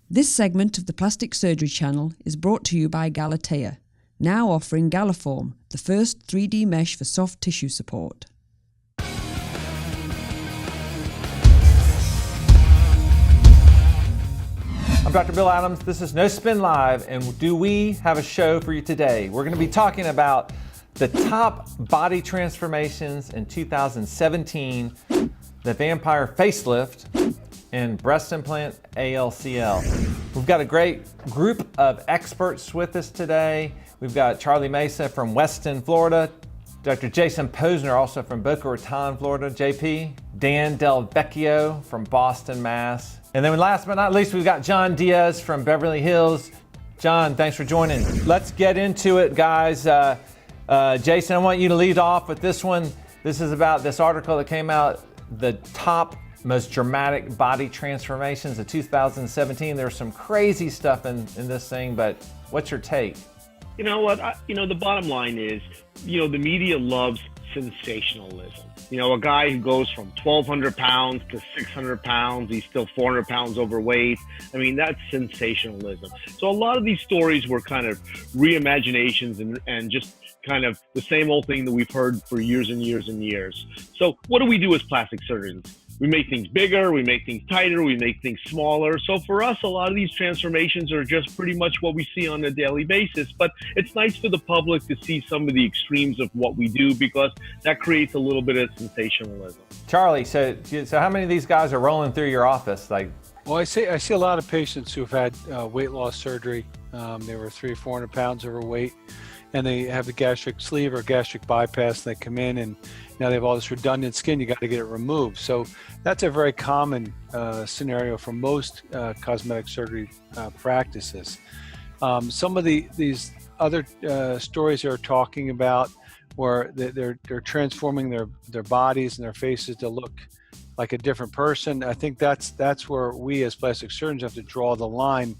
This segment of the Plastic Surgery Channel is brought to you by Galatea, now offering Galaform, the first 3D mesh for soft tissue support. I'm Dr. Bill Adams. This is No Spin Live, and do we have a show for you today? We're going to be talking about the top body transformations in 2017, the vampire facelift, and breast implant ALCL. We've got a great group of experts with us today. We've got Charlie Mesa from Weston, Florida, Dr. Jason Posner, also from Boca Raton, Florida, JP, Dan Del Vecchio from Boston, Mass. And then last but not least, we've got John Diaz from Beverly Hills. John, thanks for joining. Let's get into it, guys. Jason, I want you to lead off with this one. This is about this article that came out, the top most dramatic body transformations of 2017. There's some crazy stuff in this thing, but what's your take? You know what? The bottom line is, the media loves sensationalism. A guy who goes from 1,200 pounds to 600 pounds, he's still 400 pounds overweight. I mean, that's sensationalism. So a lot of these stories were kind of reimaginations and just kind of the same old thing that we've heard for years and years and years. So what do we do as plastic surgeons? We make things bigger, we make things tighter, we make things smaller. So for us, a lot of these transformations are just pretty much what we see on a daily basis. But it's nice for the public to see some of the extremes of what we do, because that creates a little bit of sensationalism. Charlie, so how many of these guys are rolling through your office? Well, I see a lot of patients who've had weight loss surgery. They were 300 or 400 pounds overweight, and they have the gastric sleeve or gastric bypass. They come in and now they have all this redundant skin. You got to get it removed. So that's a very common scenario for most cosmetic surgery practices. Some of these other stories they're talking about, where they're transforming their bodies and their faces to look like a different person. I think that's where we as plastic surgeons have to draw the line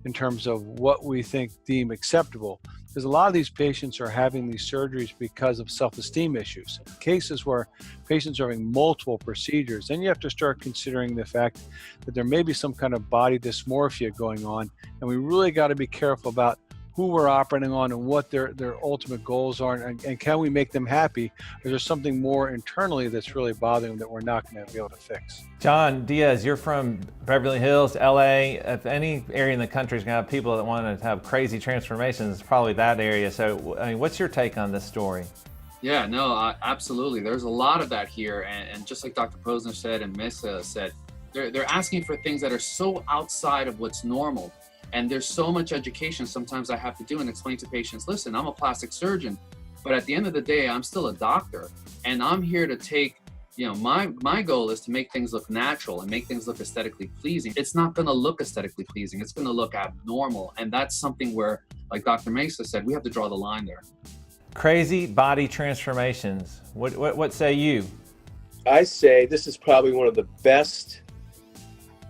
in terms of what we deem acceptable. Because a lot of these patients are having these surgeries because of self-esteem issues. Cases where patients are having multiple procedures, then you have to start considering the fact that there may be some kind of body dysmorphia going on, and we really got to be careful about who we're operating on and what their ultimate goals are, and can we make them happy? Or is there something more internally that's really bothering them that we're not going to be able to fix? John Diaz, you're from Beverly Hills, LA. If any area in the country is going to have people that want to have crazy transformations, it's probably that area. So, what's your take on this story? Yeah, no, absolutely. There's a lot of that here. And just like Dr. Posner said and Mesa said, they're asking for things that are so outside of what's normal. And there's so much education sometimes I have to do and explain to patients, listen, I'm a plastic surgeon, but at the end of the day, I'm still a doctor. And I'm here to take, my goal is to make things look natural and make things look aesthetically pleasing. It's not going to look aesthetically pleasing. It's going to look abnormal. And that's something where, like Dr. Mesa said, we have to draw the line there. Crazy body transformations. What say you? I say this is probably one of the best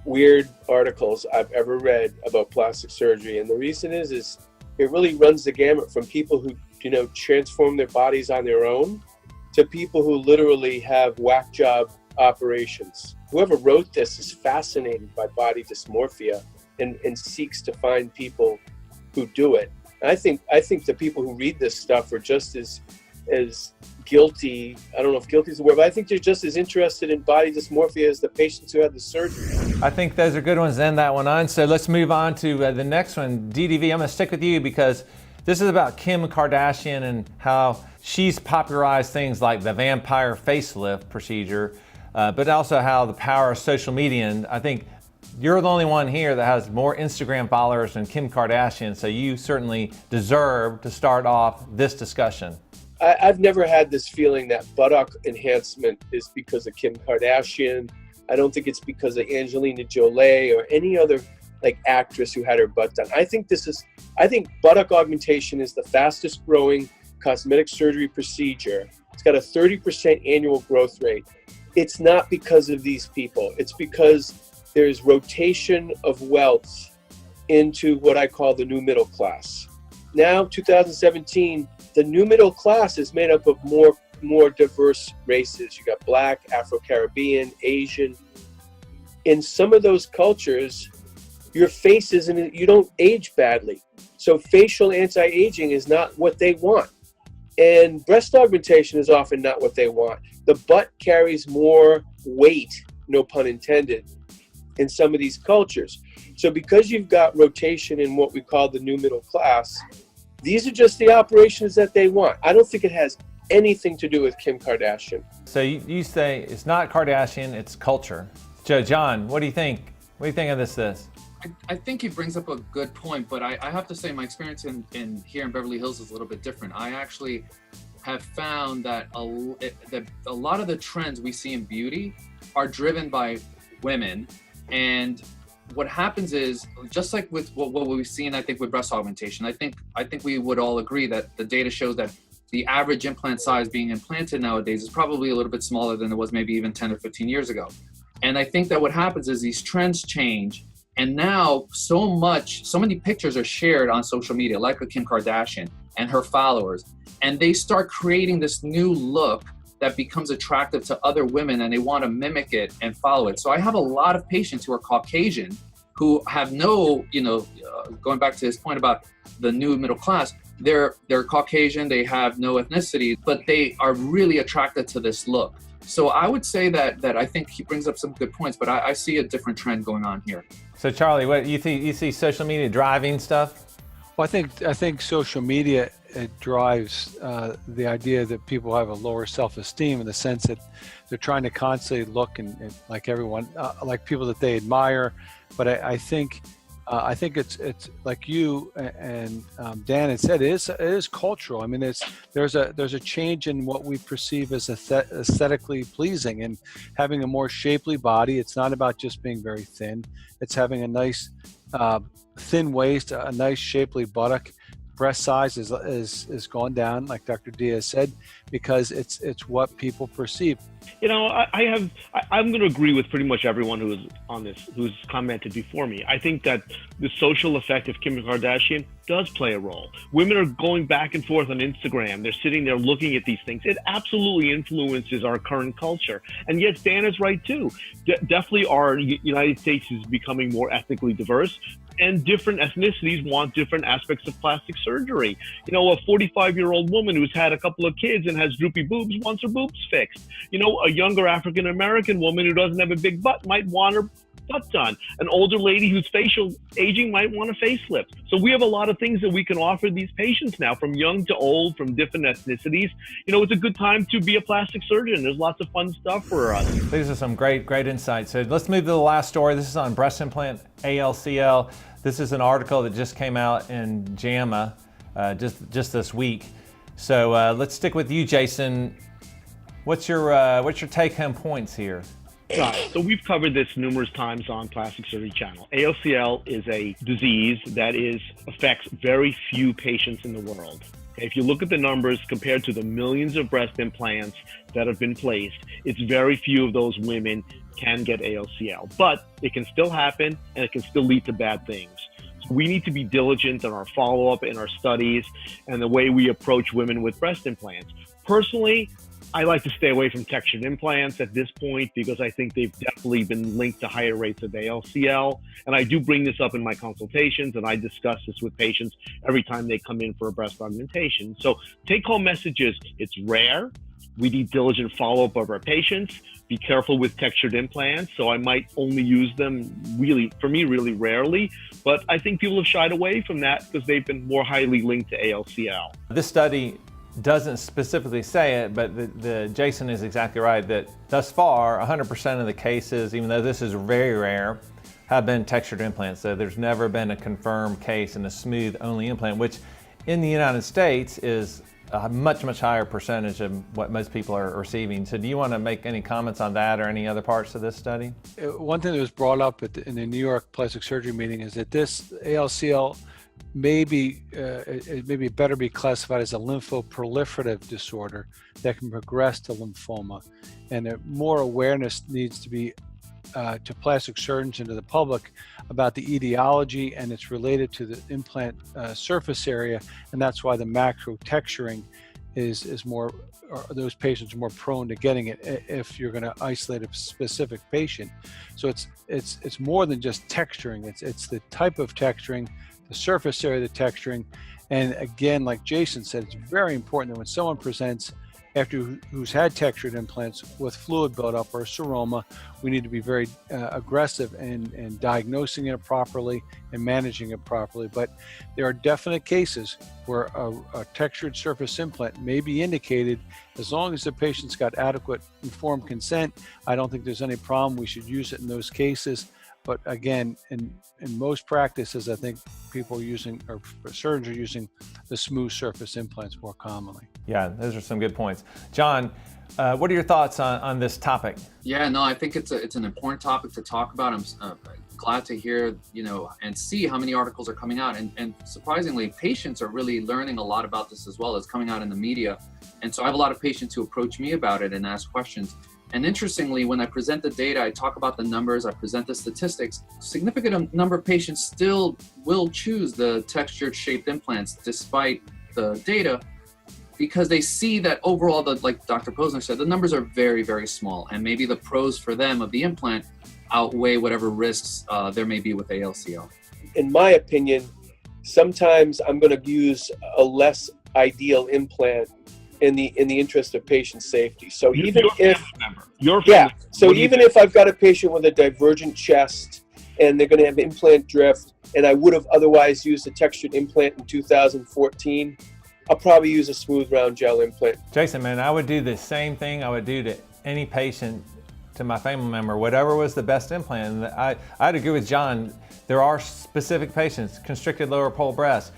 weird articles I've ever read about plastic surgery. And the reason is it really runs the gamut from people who, transform their bodies on their own to people who literally have whack job operations. Whoever wrote this is fascinated by body dysmorphia and seeks to find people who do it. And I think the people who read this stuff are just as guilty. I don't know if guilty is the word, but I think they're just as interested in body dysmorphia as the patients who had the surgery. I think those are good ones to end that one on. So let's move on to the next one. DDV, I'm going to stick with you because this is about Kim Kardashian and how she's popularized things like the vampire facelift procedure, but also how the power of social media. And I think you're the only one here that has more Instagram followers than Kim Kardashian, so you certainly deserve to start off this discussion. I've never had this feeling that buttock enhancement is because of Kim Kardashian. I don't think it's because of Angelina Jolie or any other actress who had her butt done. I think buttock augmentation is the fastest growing cosmetic surgery procedure. It's got a 30% annual growth rate. It's not because of these people. It's because there's rotation of wealth into what I call the new middle class. Now, 2017, the new middle class is made up of more diverse races. You got Black, Afro-Caribbean, Asian. In some of those cultures, your face isn't, you don't age badly. So facial anti-aging is not what they want. And breast augmentation is often not what they want. The butt carries more weight, no pun intended, in some of these cultures. So because you've got rotation in what we call the new middle class, these are just the operations that they want. I don't think it has anything to do with Kim Kardashian. So you say it's not Kardashian, it's culture. John, what do you think? What do you think of this? I think he brings up a good point, but I have to say my experience in here in Beverly Hills is a little bit different. I actually have found that a lot of the trends we see in beauty are driven by women. And what happens is, just like with what we've seen, I think with breast augmentation, I think we would all agree that the data shows that the average implant size being implanted nowadays is probably a little bit smaller than it was maybe even 10 or 15 years ago. And I think that what happens is these trends change. And now so many pictures are shared on social media, like with Kim Kardashian and her followers. And they start creating this new look that becomes attractive to other women, and they want to mimic it and follow it. So I have a lot of patients who are Caucasian who have no, going back to his point about the new middle class, they're Caucasian, they have no ethnicity, but they are really attracted to this look. So I would say that I think he brings up some good points, but I see a different trend going on here. So Charlie, what you see social media driving stuff? Well, I think social media, it drives the idea that people have a lower self-esteem in the sense that they're trying to constantly look and like everyone, like people that they admire. But I think it's like you and Dan had said, it is cultural. I mean, there's a change in what we perceive as aesthetically pleasing, and having a more shapely body. It's not about just being very thin. It's having a nice thin waist, a nice shapely buttock. Breast size is gone down, like Dr. Diaz said, because it's what people perceive. I'm going to agree with pretty much everyone who's commented before me. I think that the social effect of Kim Kardashian does play a role. Women are going back and forth on Instagram. They're sitting there looking at these things. It absolutely influences our current culture. And yes, Dan is right too. Definitely our United States is becoming more ethnically diverse, and different ethnicities want different aspects of plastic surgery. A 45-year-old woman who's had a couple of kids and has droopy boobs wants her boobs fixed. A younger African-American woman who doesn't have a big butt might want her butt done. An older lady who's facial aging might want a facelift. So we have a lot of things that we can offer these patients now, from young to old, from different ethnicities. It's a good time to be a plastic surgeon. There's lots of fun stuff for us. These are some great insights. So let's move to the last story. This is on breast implant ALCL. This is an article that just came out in JAMA just this week. So let's stick with you, Jason. What's your take-home points here? So we've covered this numerous times on Plastic Surgery Channel. ALCL is a disease that affects very few patients in the world. If you look at the numbers compared to the millions of breast implants that have been placed, it's very few of those women can get ALCL. But it can still happen, and it can still lead to bad things. So we need to be diligent in our follow-up, in our studies, and the way we approach women with breast implants. Personally, I like to stay away from textured implants at this point because I think they've definitely been linked to higher rates of ALCL. And I do bring this up in my consultations, and I discuss this with patients every time they come in for a breast augmentation. So take-home message is, it's rare. We need diligent follow-up of our patients. Be careful with textured implants. So I might only use them really rarely. But I think people have shied away from that because they've been more highly linked to ALCL. This study doesn't specifically say it, but Jason is exactly right that thus far, 100% of the cases, even though this is very rare, have been textured implants. So there's never been a confirmed case in a smooth only implant, which in the United States is a much higher percentage of what most people are receiving. So do you want to make any comments on that or any other parts of this study? One thing that was brought up in the New York plastic surgery meeting is that this ALCL it maybe better be classified as a lymphoproliferative disorder that can progress to lymphoma, and more awareness needs to be to plastic surgeons and to the public about the etiology, and it's related to the implant surface area, and that's why the macro texturing is more, or those patients are more prone to getting it if you're going to isolate a specific patient. So it's more than just texturing. It's the type of texturing, the surface area of the texturing, and again, like Jason said, it's very important that when someone presents after who's had textured implants with fluid buildup or seroma, we need to be very aggressive in diagnosing it properly and managing it properly. But there are definite cases where a textured surface implant may be indicated as long as the patient's got adequate informed consent. I don't think there's any problem. We should use it in those cases. But again, in most practices, I think people are using, or surgeons are using, the smooth surface implants more commonly. Yeah, those are some good points. John, what are your thoughts on this topic? Yeah, no, I think it's an important topic to talk about. I'm glad to hear, and see how many articles are coming out. And surprisingly, patients are really learning a lot about this as well. It's coming out in the media. And so I have a lot of patients who approach me about it and ask questions. And interestingly, when I present the data, I talk about the numbers, I present the statistics, significant number of patients still will choose the textured shaped implants despite the data, because they see that overall, like Dr. Posner said, the numbers are very, very small, and maybe the pros for them of the implant outweigh whatever risks there may be with ALCL. In my opinion, sometimes I'm going to use a less ideal implant in the interest of patient safety. So even if even if I've got a patient with a divergent chest and they're going to have implant drift, and I would have otherwise used a textured implant in 2014, I'll probably use a smooth round gel implant. Jason, man, I would do the same thing I would do to any patient, to my family member, whatever was the best implant. And I'd agree with John. There are specific patients, constricted lower pole breast.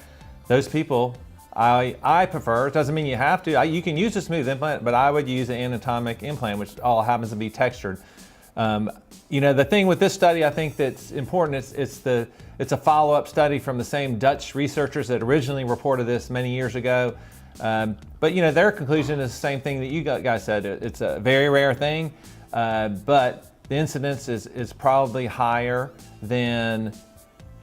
Those people, I prefer, it doesn't mean you have to, you can use a smooth implant, but I would use an anatomic implant, which all happens to be textured. The thing with this study, I think that's important, it's a follow-up study from the same Dutch researchers that originally reported this many years ago. But their conclusion is the same thing that you guys said. It's a very rare thing, but the incidence is probably higher than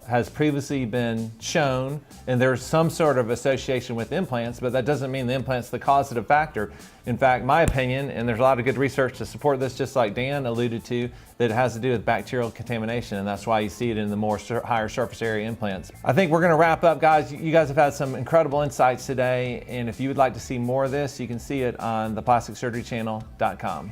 has previously been shown, and there's some sort of association with implants, but that doesn't mean the implant's the causative factor. In fact, my opinion, and there's a lot of good research to support this, just like Dan alluded to, that it has to do with bacterial contamination, and that's why you see it in the more higher surface area implants. I think we're gonna wrap up, guys. You guys have had some incredible insights today, and if you would like to see more of this, you can see it on theplasticsurgerychannel.com.